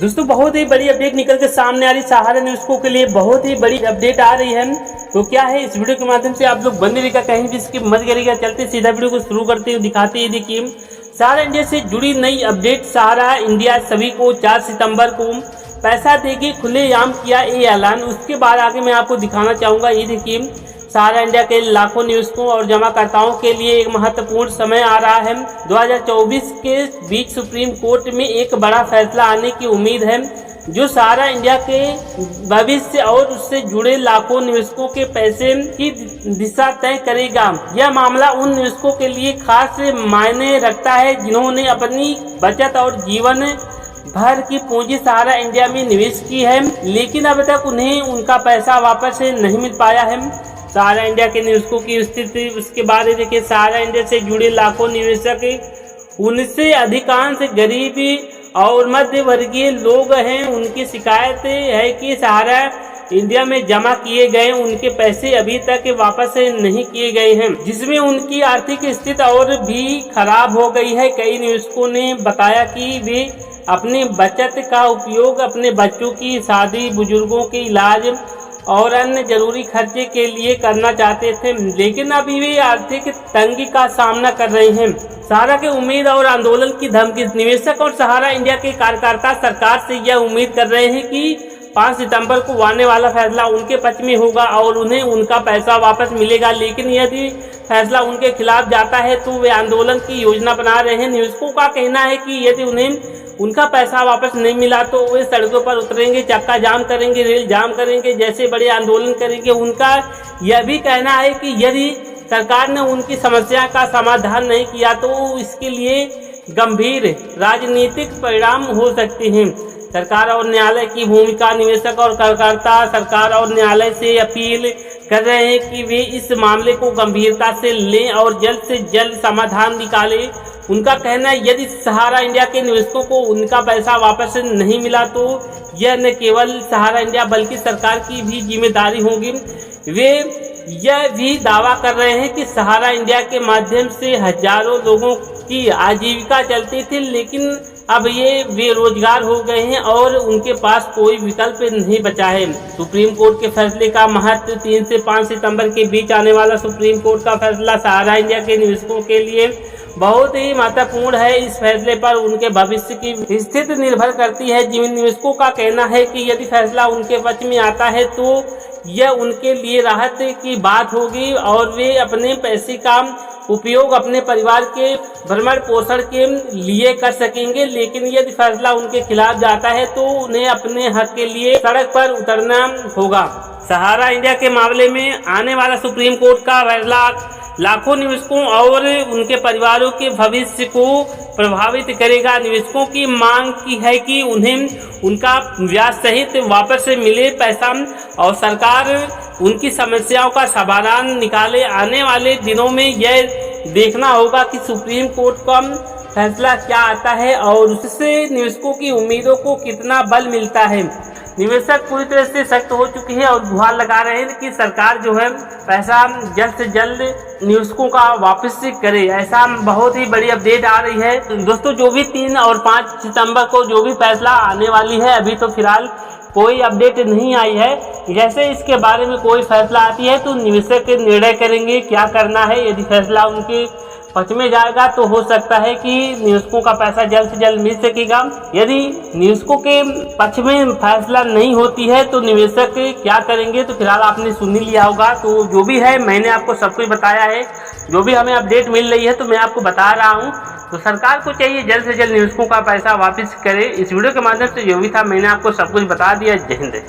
दोस्तों बहुत ही बड़ी अपडेट निकल के सामने आ रही सहारा न्यूज़ के लिए बहुत ही बड़ी अपडेट आ रही है। तो क्या है इस वीडियो के माध्यम से आप लोग बने रहिएगा, कहीं भी इसकी मत करिएगा। चलते सीधा वीडियो को शुरू करते हुए दिखाते हैं। देखिए सहारा इंडिया से जुड़ी नई अपडेट। सहारा इंडिया सभी को 4 सितंबर को पैसा देगी, खुलेआम किया ये ऐलान। उसके बाद आगे मैं आपको दिखाना चाहूँगा। ये देखिए सहारा इंडिया के लाखों निवेशकों और जमाकर्ताओं के लिए एक महत्वपूर्ण समय आ रहा है। 2024 के बीच सुप्रीम कोर्ट में एक बड़ा फैसला आने की उम्मीद है, जो सहारा इंडिया के भविष्य और उससे जुड़े लाखों निवेशकों के पैसे की दिशा तय करेगा। यह मामला उन निवेशकों के लिए खास मायने रखता है जिन्होंने अपनी बचत और जीवन भर की पूंजी सहारा इंडिया में निवेश की है, लेकिन अब तक उन्हें उनका पैसा वापस नहीं मिल पाया है। सहारा इंडिया के निवेशकों की स्थिति। उसके बाद देखिए सहारा इंडिया से जुड़े लाखों निवेशक, उनसे अधिकांश गरीबी और मध्य वर्गीय लोग हैं। उनकी शिकायत है कि सहारा इंडिया में जमा किए गए उनके पैसे अभी तक वापस नहीं किए गए हैं, जिसमें उनकी आर्थिक स्थिति और भी खराब हो गई है। कई निवेशकों ने बताया कि वे अपनी बचत का उपयोग अपने बच्चों की शादी, बुजुर्गों के इलाज और अन्य जरूरी खर्चे के लिए करना चाहते थे, लेकिन अभी वे आर्थिक तंगी का सामना कर रहे हैं। सहारा के उम्मीद और आंदोलन की धमकी। निवेशक और सहारा इंडिया के कार्यकर्ता सरकार से यह उम्मीद कर रहे हैं कि 5 सितंबर को आने वाला फैसला उनके पक्ष में होगा और उन्हें उनका पैसा वापस मिलेगा। लेकिन यदि फैसला उनके खिलाफ जाता है तो वे आंदोलन की योजना बना रहे हैं। निवेशकों का कहना है कि यदि उन्हें उनका पैसा वापस नहीं मिला तो वे सड़कों पर उतरेंगे, चक्का जाम करेंगे, रेल जाम करेंगे, जैसे बड़े आंदोलन करेंगे। उनका यह भी कहना है कि यदि सरकार ने उनकी समस्या का समाधान नहीं किया तो इसके लिए गंभीर राजनीतिक परिणाम हो सकते हैं। सरकार और न्यायालय की भूमिका। निवेशक और कार्यकर्ता सरकार और न्यायालय से अपील कर रहे हैं कि वे इस मामले को गंभीरता से लें और जल्द से जल्द समाधान निकालें। उनका कहना है यदि सहारा इंडिया के निवेशकों को उनका पैसा वापस नहीं मिला तो यह न केवल सहारा इंडिया बल्कि सरकार की भी जिम्मेदारी होगी। वे यह भी दावा कर रहे हैं कि सहारा इंडिया के माध्यम से हजारों लोगों की आजीविका चलती थी, लेकिन अब ये बेरोजगार हो गए हैं और उनके पास कोई विकल्प नहीं बचा है। सुप्रीम कोर्ट के फैसले का महत्व। 3 से 5 सितंबर के बीच आने वाला सुप्रीम कोर्ट का फैसला सहारा इंडिया के निवेशकों के लिए बहुत ही महत्वपूर्ण है। इस फैसले पर उनके भविष्य की स्थिति निर्भर करती है। जिन निवेशकों का कहना है कि यदि फैसला उनके पक्ष में आता है तो यह उनके लिए राहत की बात होगी और वे अपने पैसे का उपयोग अपने परिवार के भरण पोषण के लिए कर सकेंगे। लेकिन यदि फैसला उनके खिलाफ जाता है तो उन्हें अपने हक के लिए सड़क पर उतरना होगा। सहारा इंडिया के मामले में आने वाला सुप्रीम कोर्ट का फैसला लाखों निवेशकों और उनके परिवारों के भविष्य को प्रभावित करेगा। निवेशकों की मांग की है कि उन्हें उनका ब्याज सहित वापस मिले पैसा और सरकार उनकी समस्याओं का समाधान निकाले। आने वाले दिनों में यह देखना होगा कि सुप्रीम कोर्ट का फैसला क्या आता है और उससे निवेशकों की उम्मीदों को कितना बल मिलता है। निवेशक पूरी तरह से सख्त हो चुके हैं और गुहार लगा रहे हैं कि सरकार जो है पैसा जल्द से जल्द निवेशकों का वापस करे। ऐसा बहुत ही बड़ी अपडेट आ रही है। दोस्तों जो भी 3 और 5 सितंबर को जो भी फैसला आने वाली है, अभी तो फिलहाल कोई अपडेट नहीं आई है। जैसे इसके बारे में कोई फैसला आती है तो निवेशक निर्णय करेंगे क्या करना है। यदि फैसला उनके पक्ष में जाएगा तो हो सकता है कि निवेशकों का पैसा जल्द से जल्द मिल सकेगा। यदि निवेशकों के पक्ष में फैसला नहीं होती है तो निवेशक क्या करेंगे, तो फिलहाल आपने सुन ही लिया होगा। तो जो भी है मैंने आपको सब कुछ बताया है। जो भी हमें अपडेट मिल रही है तो मैं आपको बता रहा हूँ। तो सरकार को चाहिए जल्द से जल्द निवेशकों का पैसा वापस करे। इस वीडियो के माध्यम से जो भी था मैंने आपको सब कुछ बता दिया। जय हिंद।